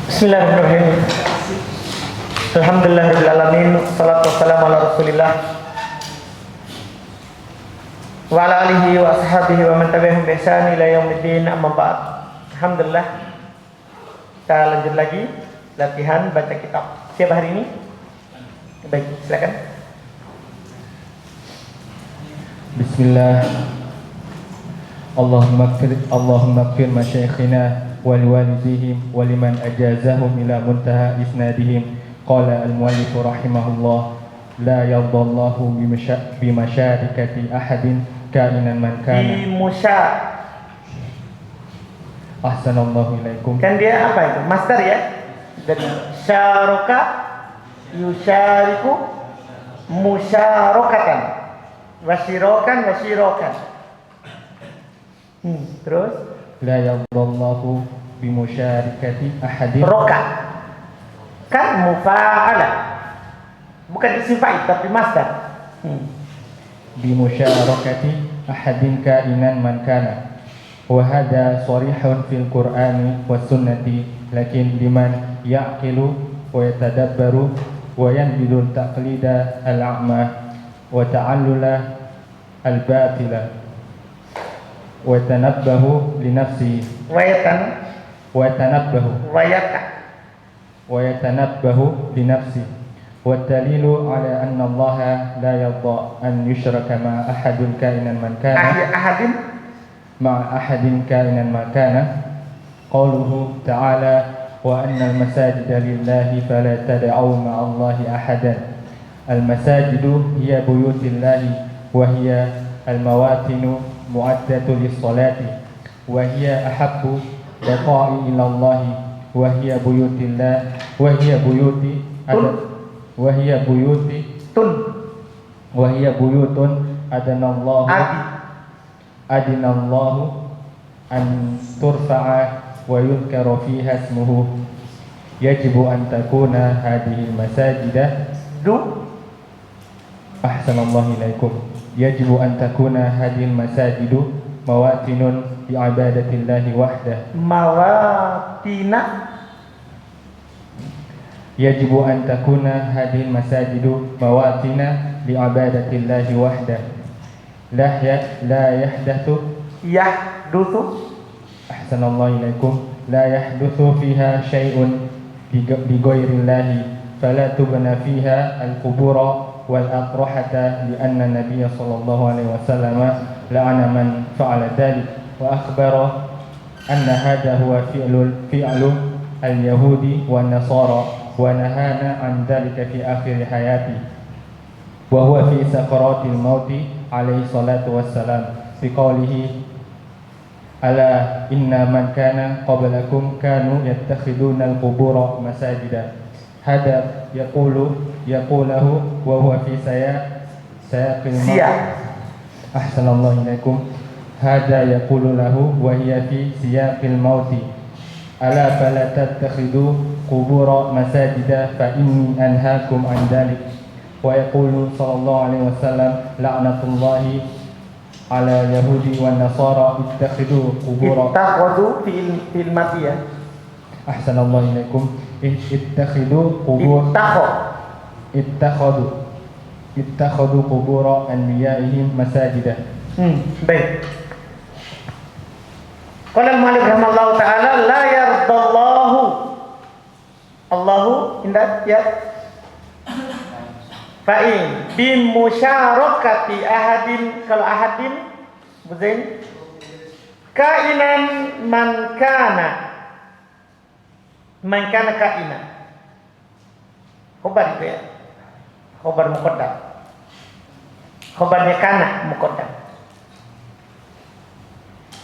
Bismillahirrahmanirrahim. Alhamdulillahirabbil alamin. Wassalatu wassalamu ala Rasulillah wa ala alihi wa ashabihi wa man tabi'ahum bi ihsan ila yaumiddin. Amma ba'd. Alhamdulillah. Kita lanjut lagi latihan baca kitab. Siapa hari ini? Baik, silakan. Bismillah. Allahumma ighfir masyayikhina ولوالديهم ولمن أجازهم إلى منتهى إسنادهم. قال المؤلف رحمه الله: لا يرضى الله بمشاركة أحد كائنا من كان. أحسن الله إليكم. Kan dia apa itu? Masdar ya? Dari syaraka yusyariku musyarakatan. Wasyirokan. Terus لا يرضى الله بمشاركة أحد. roka kan mufa'ala, bukan isim fa'il tapi masdar. بمشاركة أحد كائنا من كان. وهذا صريح في القرآن والسنة، لكن لمن يعقل ويتدبر وينبذ التقليد الأعمى وتعلل الباطل ويتنبه لنفسه ويتنبه لنفسه. والدليل على أن الله لا يرضى أن يشرك مع أحد كائنا من كان قوله تعالى: وأن المساجد لله فلا تدعوا مع الله أحدا. المساجد هي بيوت الله، وهي المواطن معدة للصلاة، وهي أحب بقاء إلى الله، وهي بيوت الله، وهي بيوت أذن الله أن ترفع ويذكر فيها اسمه. يجب أن تكون هذه المساجد أحسن الله إليكم. يجب أن تكون هذه المساجد مواطن لعبادة الله وحده. يجب أن تكون هذه المساجد مواطن لعبادة الله وحده، لا يحدث أحسن الله إليكم. لا يحدث فيها شيء لغير الله، فلا تبنى فيها القبور والأقرحة، لأن النبي صلى الله عليه وسلم لعن من فعل ذلك، وأخبر أن هذا هو فعل اليهود والنصارى، ونهانا عن ذلك في آخر حياته وهو في سكرات الموت عليه الصلاة والسلام، بقوله: ألا إن من كان قبلكم كانوا يتخذون القبور مساجدا. هذا يقوله وهو في سياق الموت. أحسن الله إليكم. هذا يقول له وهي في سياق الموت: ألا فلا تتخذوا قبور مساجدا فإني أنهاكم عن ذلك. ويقول صلى الله عليه وسلم: لعنة الله على اليهود والنصارى اتخذوا قبور. في الماضي. أحسن الله إليكم. اتخذوا قبور. اتخذوا قبور أنبيائهم مساجدا. Baik. Qala al-mu'allif rahimahullahu ta'ala: la yardallahu. Allahu indah ya. Fa'in bimusyarakati ahadin, kalau ahadin buzain kainan man kana kainan. Khobar itu ya. Khobar muqaddam. Khobarnya kana muqaddam.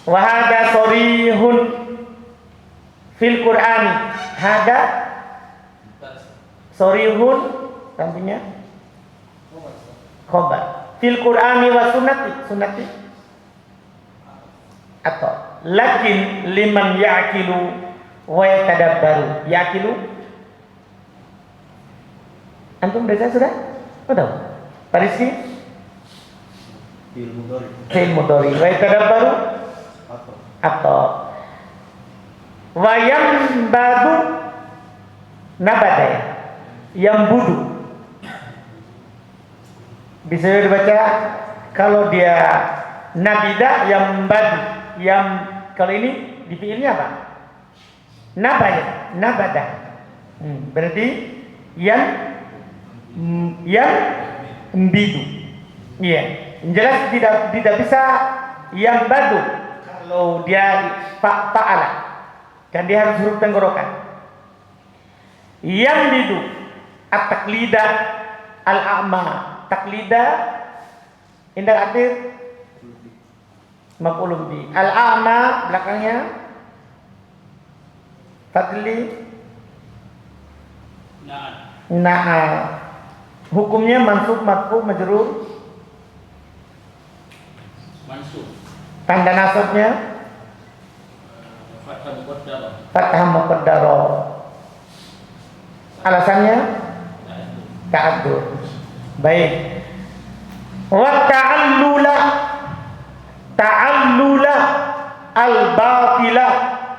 Wa hada sorihun fil Qur'ani. Hada sorihun tampilnya khobar fil Qur'ani wa sunnati atau lakin liman ya'kilu wa yatadabbaru. Ya'kilu antum baca sudah? Sudah. Parisi fi'il mudhari wa yatadabbaru atau wayam badu Nabada ya. Yang budu. Bisa dibaca kalau dia nabida yang badu. Yang kalau ini di fiilnya apa? Nabada, nabada. Berarti yang bidu. Iya. Jelas tidak bisa yang badu kalau dia fa'ala. Kan dia harus huruf tenggorokan. Yang bidu at-taklida al-a'ma. Taklida indah akhir maf'ulun bi. Al-a'ma belakangnya tadli na'a. Hukumnya mansub, marfu, majrur. Mansub. Tanda nasabnya fathah muqaddara. Alasannya ta'addur. Baik. Wa ta'allula al-batila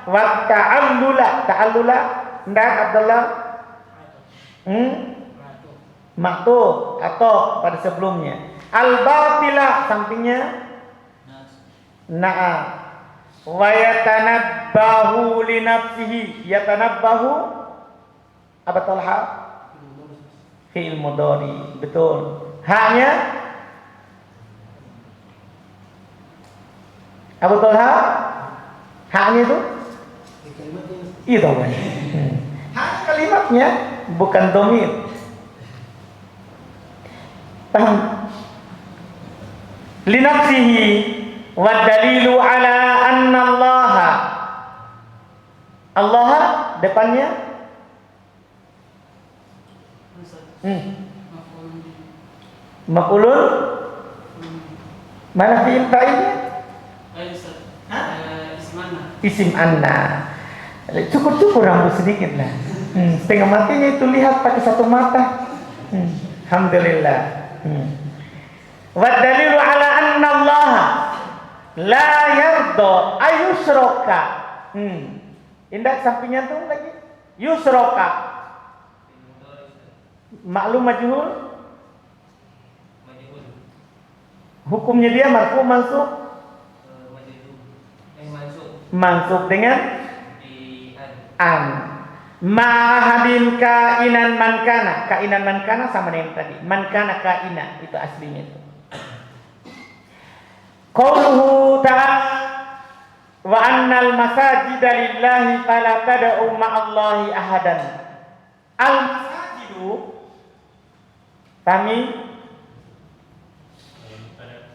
wa ta'allula ndak Abdullah maktub atau pada sebelumnya al-batila sampingnya na'a wa yatanabbahu li nafsihi yatanabbahu apa talha fi'il mudhari betul haknya Abu Talha haknya itu itu hak kalimatnya bukan dhamir paham li nafsihi wa dalilu ala anna Allah depannya maf'ulun mana fi'il fa'ilnya isim anna. Cukur rambut sedikit lah. Setengah matinya itu lihat pakai satu mata. Alhamdulillah. Wa dalilu ala anna Allah la yarda ayusroka. Indah sampingnya tuh lagi yusroka. Maklum majhul. Hukumnya dia marfu mansub. Mansub dengan an. Mahadin kainan mankana. Kainan mankana sama dengan tadi. Mankana kaina itu aslinya itu. Qauluhu ta'ala wa annal masajida lillahi fala tad'u ma'allahi ahadan. Al masajidu kami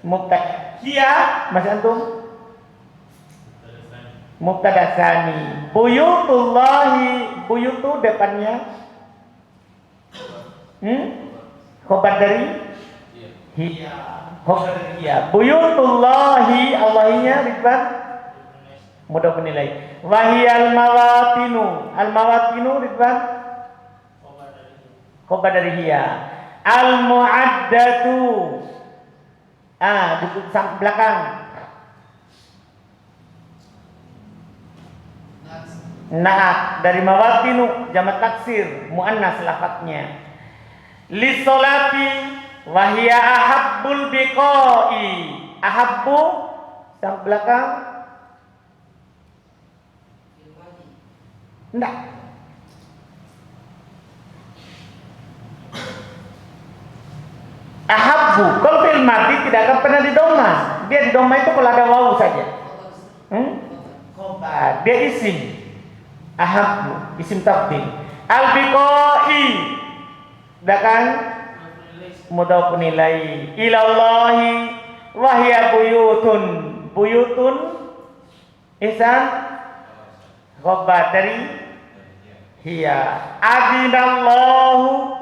mubtada. Dia masih antum mubtada tsani. Buyutullahi, buyutu depannya khobar dari hiya. Khobar dari hiya. Buyutullahi Allahnya Ridwan mudah penilai. Wahiyal mawatinu. Al mawatinu Ridwan khobar dari hiya. Al muaddatu di belakang Naat dari mawatinu jamak taksir muannas lafadznya. Li sholati wa hiya ahabbul biqai. Ahabbu yang belakang enggak. Ahabbu kalau fi'il madhi tidak akan pernah didhamma. Dia didhamma itu kalau ada wawu saja. Khobar dia isim. Ahabbu isim tafdhil. Al-biqai belakang mudhaf ilaihi ilallahi wa hiya buyutun. Buyutun ihsan khobar dari hiya. Adinallahu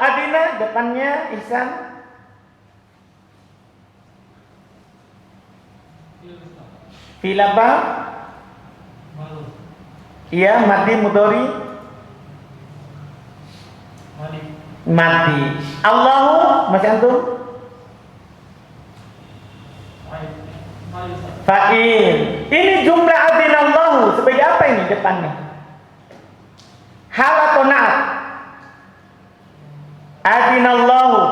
adina depannya ihsan fil apa? Iya, mati mudhari. Mati. Allahu masih antum? Fa'il. Ini jumlah adinallahu sebagai apa ini depannya? Hal atau naat? Adinallahu.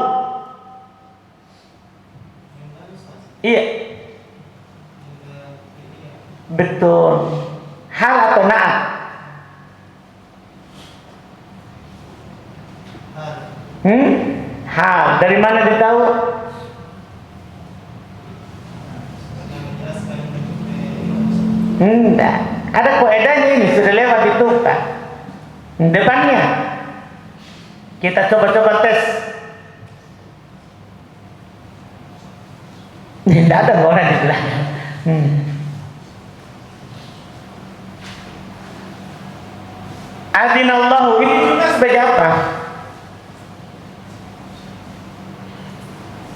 Iya. Betul. Hal atau naat? Hal. Dari mana ditahu? Enggak. Ada kaidahnya ini sudah lewat itu Pak. Depannya. Kita coba-coba tes. Tidak ada orang di belakang. Adinallahu ini juga sebagai apa?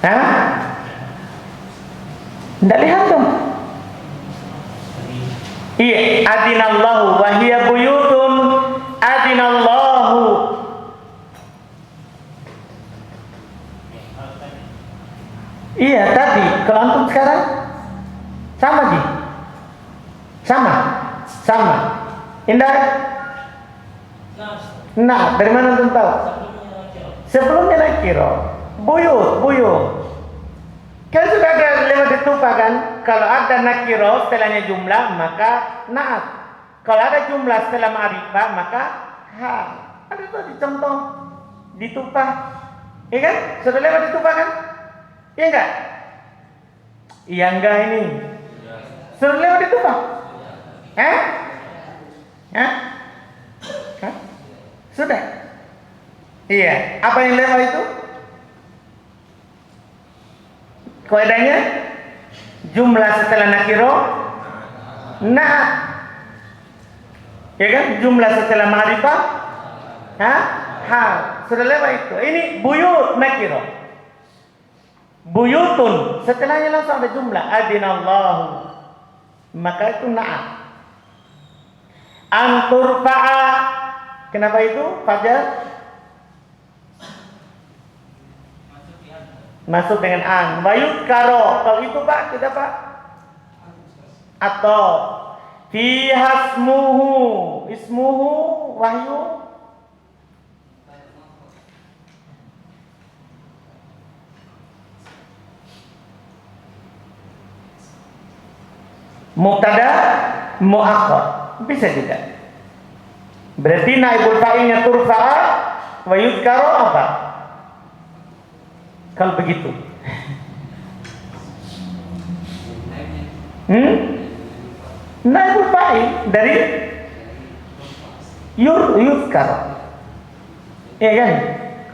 Hah? Tidak lihat dong. Iya, adinallahu wahia buyutun adinallahu. Iya tadi, kalau antum sekarang sama Ji? Sama. Indah? Nah, dari mana antum tahu? Sebelumnya nakiro. Buyut. Kan sudah ada lewat ditupa kan? Kalau ada nakiro setelahnya jumlah maka naat. Kalau ada jumlah setelah ma'rifah maka hal. Ada tuh dicontoh ditupa. Iya kan? Sudah lewat ditupa kan? Iya enggak? Iya enggak ini? Sudah lewat ditupa? Hah? Sudah? Iya. Apa yang lewat itu? Kaidahnya jumlah setelah nakiro naat. Ya kan? Jumlah setelah ma'rifah hal. Sudah lewat itu. Ini buyut nakiro. Buyutun setelahnya langsung ada jumlah adinallahu. Maka itu naat. Anturfa'a. Kenapa itu? Fajar masuk dengan an. Wayut karo. Kalau itu Pak, tidak Pak. Atau fi ismuhu wahyu. Mubtada muakhar. Bisa juga. Berarti naibul fa'ilnya turfa'a wa yudhkaru apa? Kalau begitu. Naibul fa'il dari yudhkaru. Iya kan?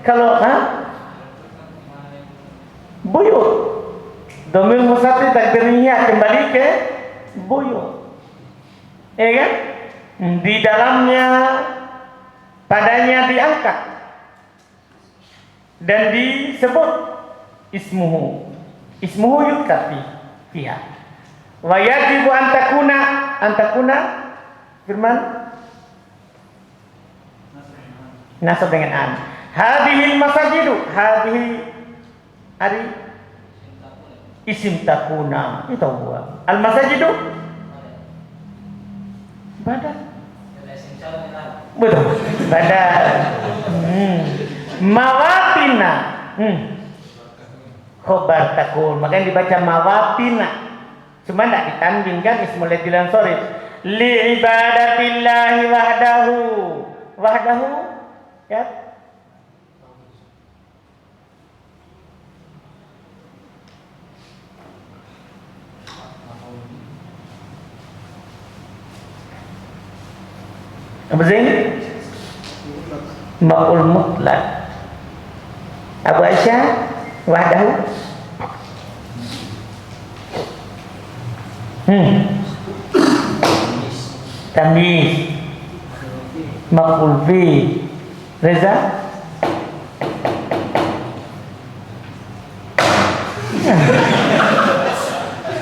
Kalau buyut. Dhamir mustatir takdirnya kembali ke buyut. Iya kan? Di dalamnya padanya diangkat dan disebut ismuhu yudkar fiha wa yajibu antakuna firman nasab dengan an. Hadhil masajidu hari isim takuna itu huwa al masajidu badan. Betul. Badan. Mawatina. Khobar takun. Makanya dibaca mawatina. Cuma tidak ditandingkan ismul itilan sorif. Li ibadatillahi wahdahu. Ya. Apa sih? Ma'ul mutlak. Abu Aisyah wahdahu. Tamyiz. Maf'ul fi. Reza?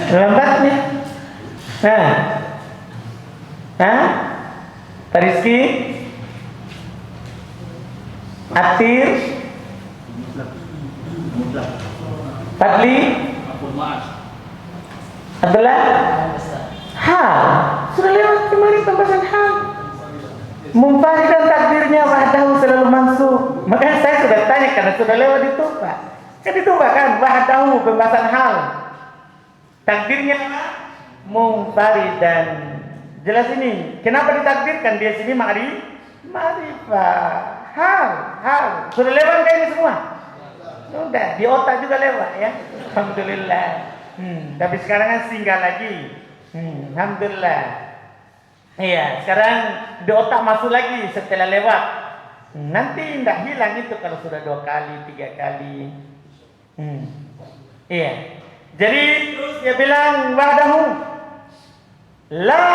Lambatnya. Rizki, Atir, Fadli, Abdullah, hal. Sudah lewat kemarin pembahasan hal. Munfaridan takdirnya wahdahu selalu mansub. Makanya saya sudah tanya karena sudah lewat itu Pak. Kan itu Pak kan wahdahu pembahasan hal. Takdirnya munfaridan. Jelas ini. Kenapa ditakdirkan dia sini ma'rifah. Hal. Sudah lewat kayak ini semua. Sudah di otak juga lewat ya. Alhamdulillah. Tapi sekarang kan tinggal lagi. Alhamdulillah. Iya, sekarang di otak masuk lagi setelah lewat. Nanti tidak hilang itu kalau sudah 2 kali, 3 kali. Iya. Jadi terus dia bilang wahdahu. La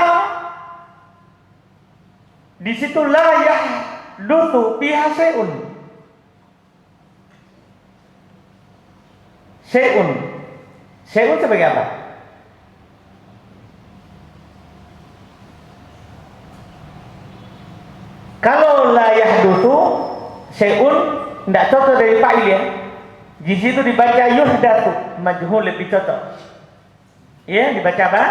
di situ la yahdutsu fiha syai'un. Syai'un sebagai apa? Kalau la yahdutsu syai'un tidak cocok dari fa'il ya. Di situ dibaca yuhdatu, majhul lebih cocok. Ya, dibaca apa?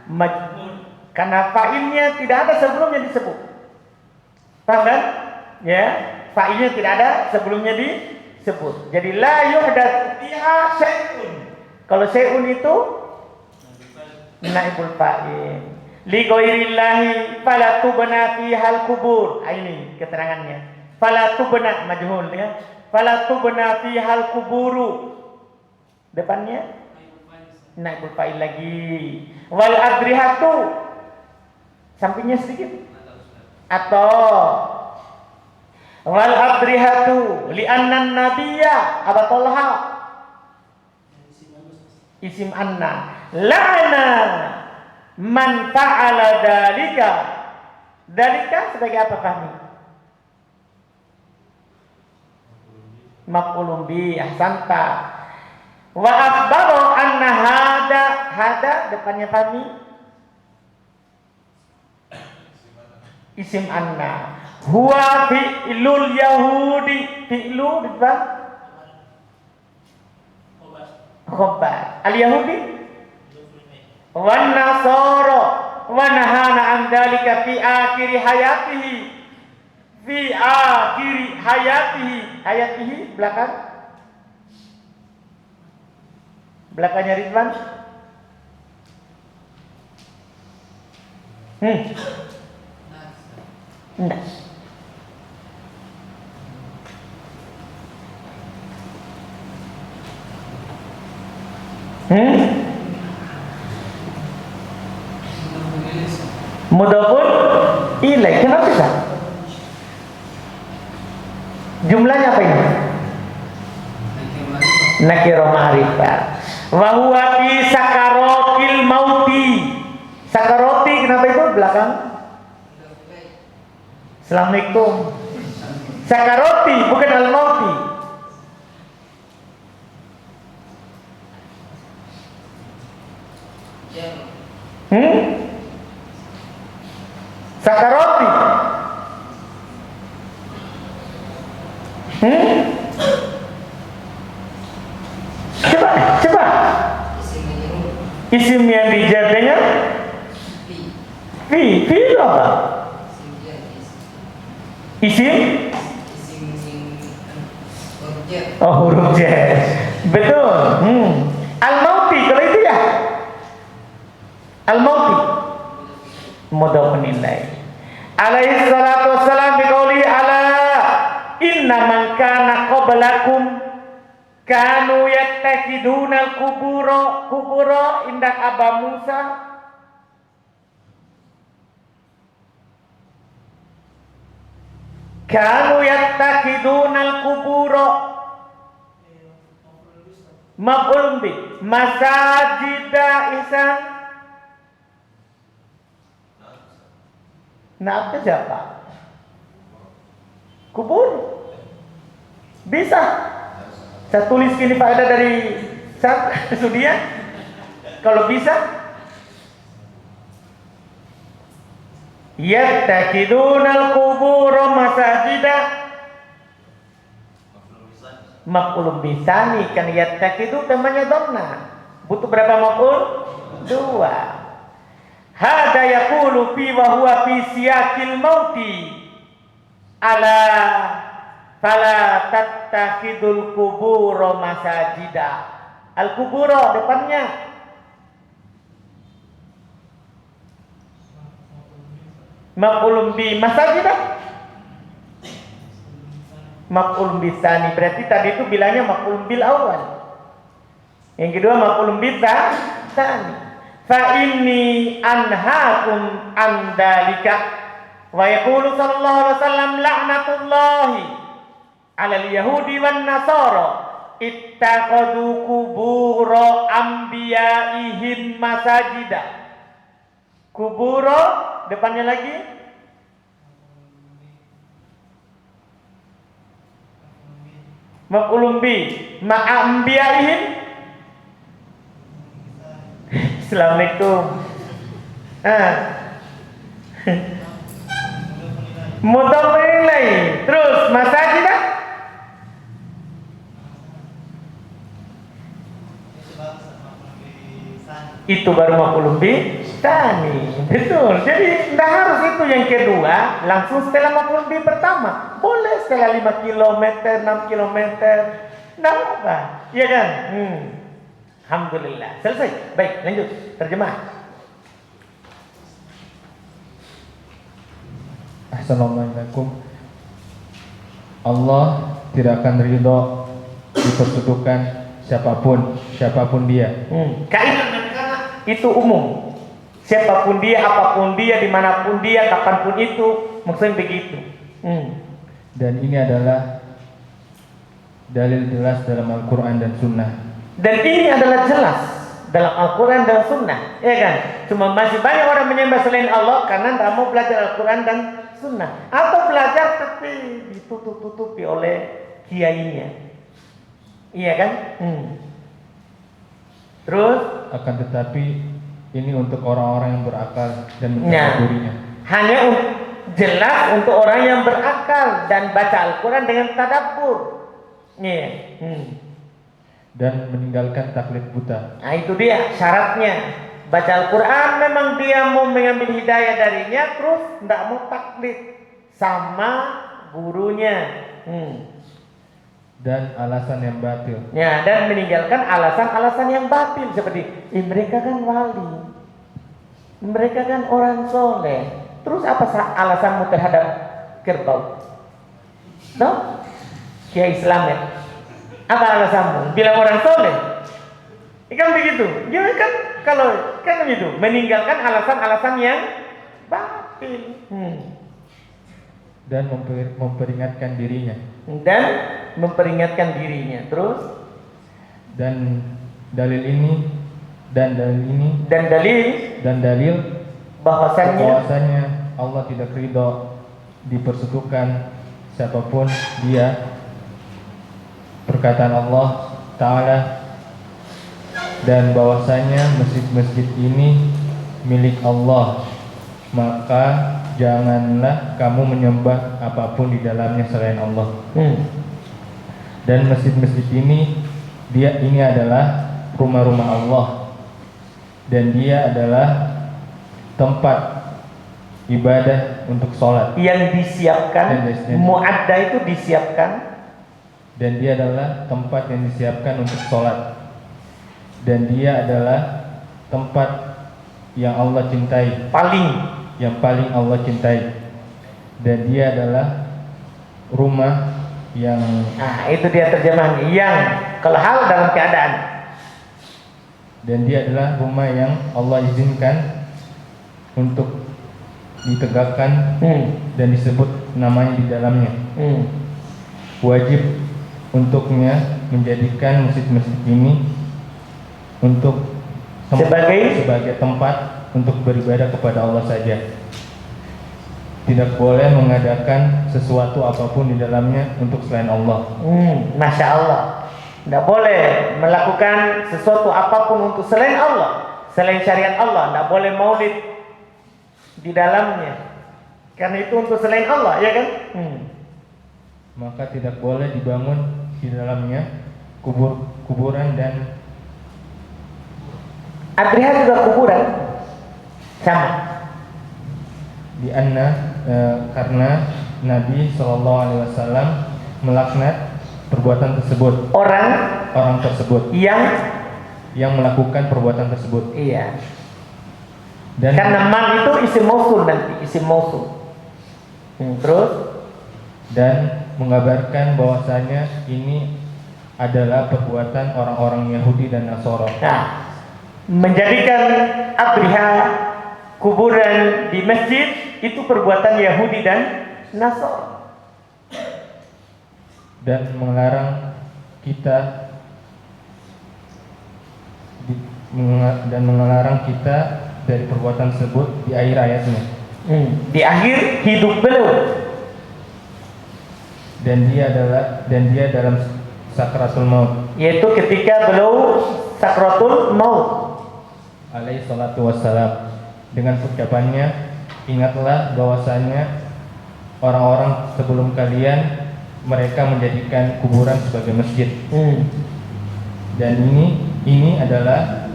Majhul. Karena fa'ilnya tidak ada sebelumnya disebut. Paham kan? Ya, fa'ilnya tidak ada sebelumnya disebut. Jadi la yuhdatu fiha syai'un. Kalau syai'un itu naibul fa'il. Li ghairillahi fala tubna fihal kubur. Ini keterangannya. Fala tubna majhul ya. Fala tubna fihal kuburu. Depannya naibul fa'il lagi. Wal adrihatu. Sampingnya sedikit. Atau wal adrihatu li anna nabiyya Aba Talha. Isim anna. La'ana man fa'ala dalika. Dalika sebagai apa Fahmi? Maf'ulun bi, ahsanta. Wa akhbara anna hada depannya Fahmi isim anna. Huwa fi'lul yahudi. Fi'lu depan khobar. Al yahudi wan nasara wa nahana an dalika fi akhir hayatihi. Fi akhir hayatihi belakangnya Ridwan. Enggak. Mudhafun ilaih. Kenapa bisa? Jumlahnya apa ini? Nakirah ma'rifah. Wa huwa fi sakaratil mauti. Sakaroti kenapa itu belakang? Assalamualaikum. Sakaroti bukan al-mauti. Sakaroti. Coba. Isim yang dijar dengan fi itu apa? Isim? Oh, huruf J. Betul. Al-mauti kalau itu ya. Al-mauti. Mudhafun ilaih. Alaihi salatu wassalam biqauli ala inna man kana qablakum kanu yattakiduna al-kubura indak Aba Musa. Kanu yattakiduna al-kubura maf'ul bi masajida ihsan. Nah, apa siapa? Kubur. Bisa. Saya tulis ini faedah dari Sudia. Kalau bisa, yattakidunal qubura masajida. Maf'ul bisani kan yattakidu temannya dhamma. Butuh berapa maf'ul? 2. hada yaqulu fi wa huwa fi siyaqil mauti ala fala tattakhidul qubur masajida. Al qubur depannya maf'ulun bi masajidah. Maf'ulun bi tsani, berarti tadi itu bilangnya maf'ulun bil awal. Yang kedua maf'ulun bi tsani. Fa inni anhaakum an dzalika wa yaqulu sallallahu alaihi wasallam la'natullahi 'alal yahudi wan nasara ittakhadhu qubura anbiya'ihim masajida. Kuburo depannya lagi maf'ulun bi ma'anbiya'ihim. Assalamualaikum. Mudhaf ilaih. Terus masajidah itu baru maf'ulun bi tsani. Betul. Jadi tidak harus itu yang kedua langsung setelah maf'ulun bi pertama. Boleh setelah 5 km, 6 km. Tidak apa. Iya kan? Alhamdulillah. Selesai. Baik, lanjut. Terjemah. Assalamualaikum. Allah tidak akan ridho dipersekutukan siapapun dia. Kaidah dan kana itu umum. Siapapun dia, apapun dia, dimanapun dia, kapanpun itu, maksudnya begitu. Dan ini adalah dalil jelas dalam Al-Quran dan Sunnah. Dan ini adalah jelas dalam Al-Quran dan Sunnah, ya kan? Cuma masih banyak orang menyembah selain Allah karena tidak mau belajar Al-Quran dan Sunnah, atau belajar tapi ditutup-tutupi oleh kiainya, iya kan? Terus? Akan tetapi ini untuk orang-orang yang berakal dan mentadabburinya. Hanya jelas untuk orang yang berakal dan baca Al-Quran dengan tadabbur. Dan meninggalkan taklid buta. Nah itu dia syaratnya. Baca Al-Quran memang dia mau mengambil hidayah darinya, terus tidak mau taklid sama gurunya. Dan alasan yang batil. Ya, dan meninggalkan alasan-alasan yang batil seperti mereka kan wali, mereka kan orang soleh. Terus apa alasanmu terhadap kerbau? No? Kiai Slamet. Apa alasanmu? Bilang orang soleh. Kan begitu. Dia kan kalau kan begitu, meninggalkan alasan-alasan yang batil. Dan memperingatkan dirinya. Dan memperingatkan dirinya. Terus dan dalil bahwasanya Allah tidak ridho dipersekutukan siapapun dia. Perkataan Allah Ta'ala, dan bahwasanya masjid-masjid ini milik Allah, maka janganlah kamu menyembah apapun di dalamnya selain Allah. Dan masjid-masjid ini adalah rumah-rumah Allah, dan dia adalah tempat ibadah untuk sholat yang disiapkan, mu'adda itu disiapkan, dan dia adalah tempat yang disiapkan untuk sholat, dan dia adalah tempat yang Allah cintai, yang paling Allah cintai, dan dia adalah rumah yang itu dia terjemahan yang kalau hal dalam keadaan, dan dia adalah rumah yang Allah izinkan untuk ditegakkan dan disebut namanya di dalamnya. Wajib untuknya menjadikan masjid-masjid ini untuk sebagai tempat untuk beribadah kepada Allah saja. Tidak boleh mengadakan sesuatu apapun di dalamnya untuk selain Allah. Masya Allah. Tidak boleh melakukan sesuatu apapun untuk selain Allah, selain syariat Allah. Tidak boleh maulid di dalamnya, karena itu untuk selain Allah, ya kan? Maka tidak boleh dibangun di dalamnya kuburan dan adriha juga kuburan. Sama. Karena Nabi Shallallahu Alaihi Wasallam melaknat perbuatan tersebut. Orang tersebut yang melakukan perbuatan tersebut. Iya. Dan karena man itu isim mausul nanti, isim mausul. Terus dan mengabarkan bahwasanya ini adalah perbuatan orang-orang Yahudi dan Nasara. Nah, menjadikan adriha kuburan di masjid itu perbuatan Yahudi dan Nasara. Dan melarang kita dari perbuatan tersebut di akhir ayatnya. Di akhir hidup beliau. Dan dia dalam sakratul maut. Yaitu ketika beliau sakratul maut. Alaihi salatu wassalam. Dengan ucapannya, ingatlah bahwasanya orang-orang sebelum kalian mereka menjadikan kuburan sebagai masjid. Dan ini adalah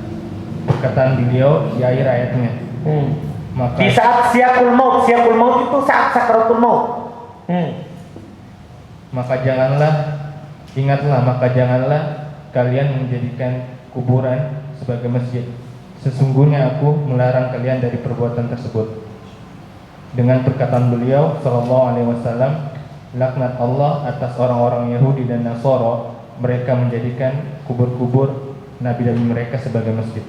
perkataan beliau di akhir ayatnya. Maka di saat siakul maut itu saat sakratul maut. Maka janganlah kalian menjadikan kuburan sebagai masjid. Sesungguhnya aku melarang kalian dari perbuatan tersebut. Dengan perkataan beliau Shallallahu Alaihi Wasallam, laknat Allah atas orang-orang Yahudi dan Nasara, mereka menjadikan kubur-kubur nabi-nabi mereka sebagai masjid.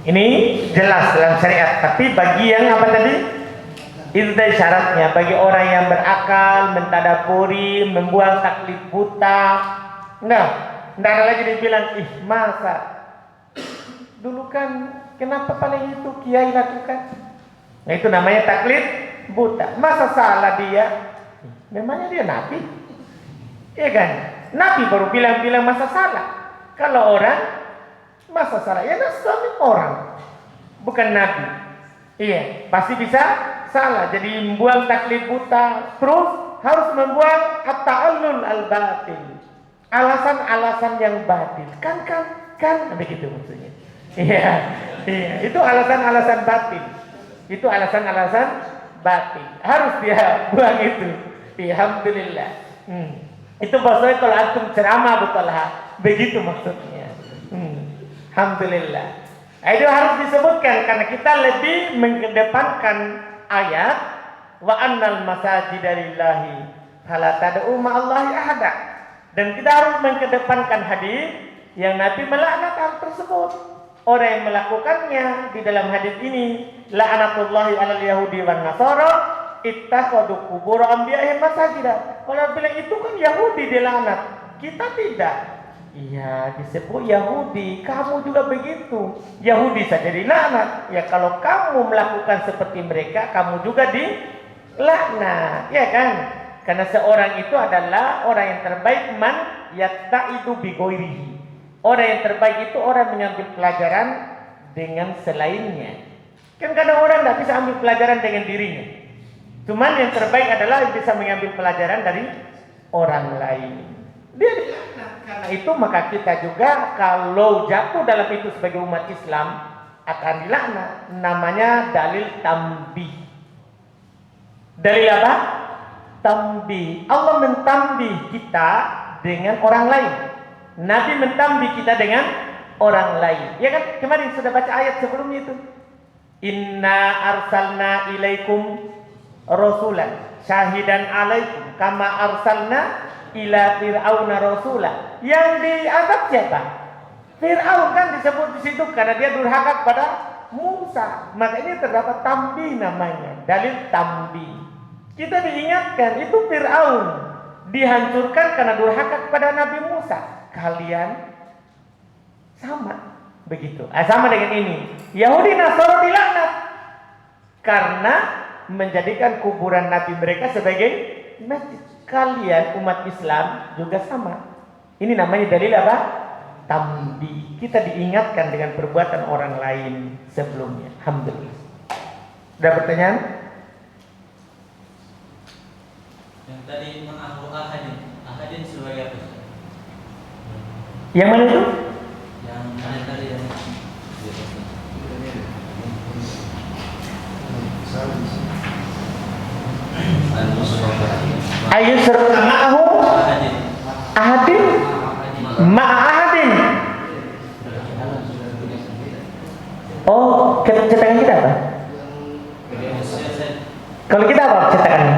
Ini jelas dalam syariat. Tapi bagi yang apa tadi? Itu tadi syaratnya. Bagi orang yang berakal, mentadaburi, membuang taklid buta. Enggak ada lagi dibilang, masa dulu kan kenapa paling itu kiai lakukan? Nah itu namanya taklid buta. Masa salah dia? Memangnya dia nabi? Iya kan? Nabi baru bilang masa salah. Kalau orang masa salah, ya Nabi orang, bukan nabi. Iya, pasti bisa salah. Jadi membuang taklid buta, terus harus membuang at-ta'allul al-batil, alasan-alasan yang batil. Kan begitu maksudnya. Iya, itu alasan-alasan batil. Itu alasan-alasan batil. Harus dia buang itu. Alhamdulillah. Itu maksudnya kalau antum ceramah betul begitu maksudnya. Alhamdulillah. Itu harus disebutkan karena kita lebih mengedepankan ayat wa annal masajida lillahi fala tad'u ma'allahi ahada. Dan kita harus mengedepankan hadis yang Nabi melaknat hal tersebut. Orang yang melakukannya di dalam hadis ini, la'natullahi 'alal yahudi wan nasara ittakhadhu qubur anbiya'ihim masajida. Kalau bilang itu kan Yahudi dilaknat, kita tidak. Iya, disebut Yahudi, kamu juga begitu. Yahudi saja dilaknat. Ya kalau kamu melakukan seperti mereka, kamu juga dilaknat, ya kan? Karena seorang itu adalah orang yang terbaik man yatta'idu bi ghairihi. Orang yang terbaik itu orang mengambil pelajaran dengan selainnya. Kan kadang orang tidak bisa ambil pelajaran dengan dirinya. Cuman yang terbaik adalah yang bisa mengambil pelajaran dari orang lain. Dia dilaknat. Karena itu maka kita juga kalau jatuh dalam itu sebagai umat Islam akan dilaknat. Namanya dalil tambih. Dalil apa? Tambih. Allah mentambih kita dengan orang lain. Nabi mentambih kita dengan orang lain. Ya kan? Kemarin sudah baca ayat sebelumnya itu. Inna arsalna ilaikum rasulan syahidan alaikum kama arsalna ila fir'auna rasulah. Yang diazab siapa? Fir'aun kan disebut di situ karena dia durhaka kepada Musa. Maka ini terdapat tambih namanya, dalil tambih. Kita diingatkan itu Fir'aun dihancurkan karena durhaka kepada Nabi Musa. Kalian sama begitu. Sama dengan ini. Yahudi Nasara dilaknat karena menjadikan kuburan Nabi mereka sebagai masjid. Kalian umat Islam juga sama. Ini namanya dalil apa? Tambih. Kita diingatkan dengan perbuatan orang lain sebelumnya. Alhamdulillah. Ada pertanyaan? Yang tadi mengaku ahadin sebagai apa? Yang mana itu? Yang ada tadi yang Ayusra ma'ahu ahadin ma'a ahadin. Oh, cetakan kita apa? Kalau kita apa cetakannya?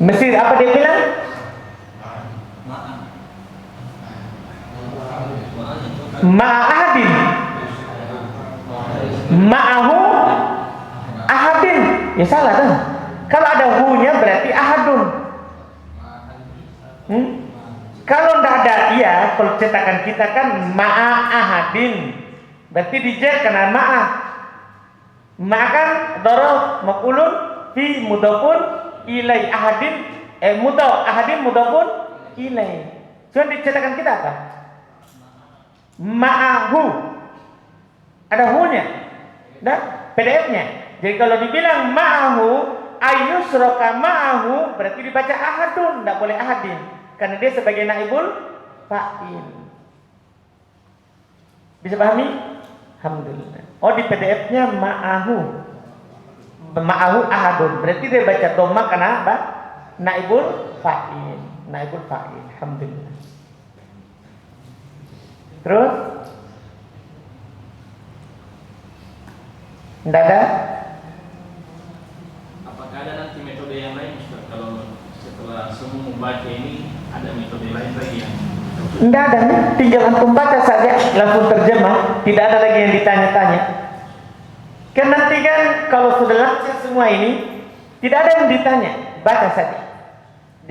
Mesir, apa dia bilang? Ma'a ahadin. Ma'ahu ahadin. Ya salah kan? Kalau ada hu-nya berarti ahadun. Kalau tidak ada iya, kalau cetakan kita kan ma'a ahadin. Berarti dijer karena ma'a. Ma'a kan dorof maf'ulun fi mudhafun ilai ahadin ahadin mudhafun ilai. Cuma dicetakan kita apa? Ma'ahu. Ada hu-nya. Nah, PDF-nya. Jadi kalau dibilang ma'ahu ayyusroka ma'ahu berarti dibaca ahadun, tidak boleh ahadin karena dia sebagai naibul fa'il. Bisa pahami? Alhamdulillah. Oh, di PDF-nya ma'ahu ahadun berarti dia baca dhamma karena apa? Naibul fa'il. Alhamdulillah. Terus tidak ada? Apakah ada nanti metode yang lain, Ustaz? Kalau setelah semua membaca ini ada metode lain lagi yang tidak ada, tinggal antum baca saja langsung terjemah, tidak ada lagi yang ditanya-tanya. Kan nanti kan kalau sudah lancar semua ini tidak ada yang ditanya, baca saja.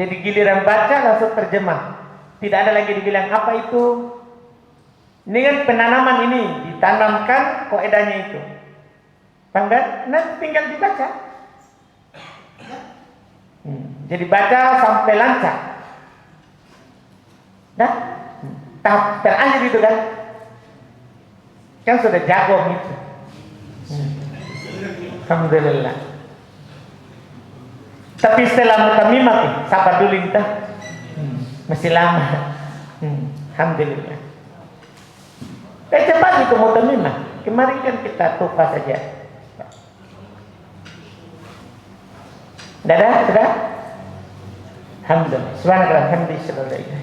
Jadi giliran baca langsung terjemah, tidak ada lagi dibilang apa itu. Ini kan penanaman ini ditanamkan kaidahnya itu. Pangkat, nanti tinggal dibaca. Jadi baca sampai lancar. Nah, tahap terakhir itu kan sudah jago gitu. Alhamdulillah. Tapi setelah mutamimah sabar dulu kita. Masih lama. Alhamdulillah. Cepat itu mutamimah. Kemarin kan kita tupas saja. Sudah? Alhamdulillah. Subhanallah, alhamdulillah.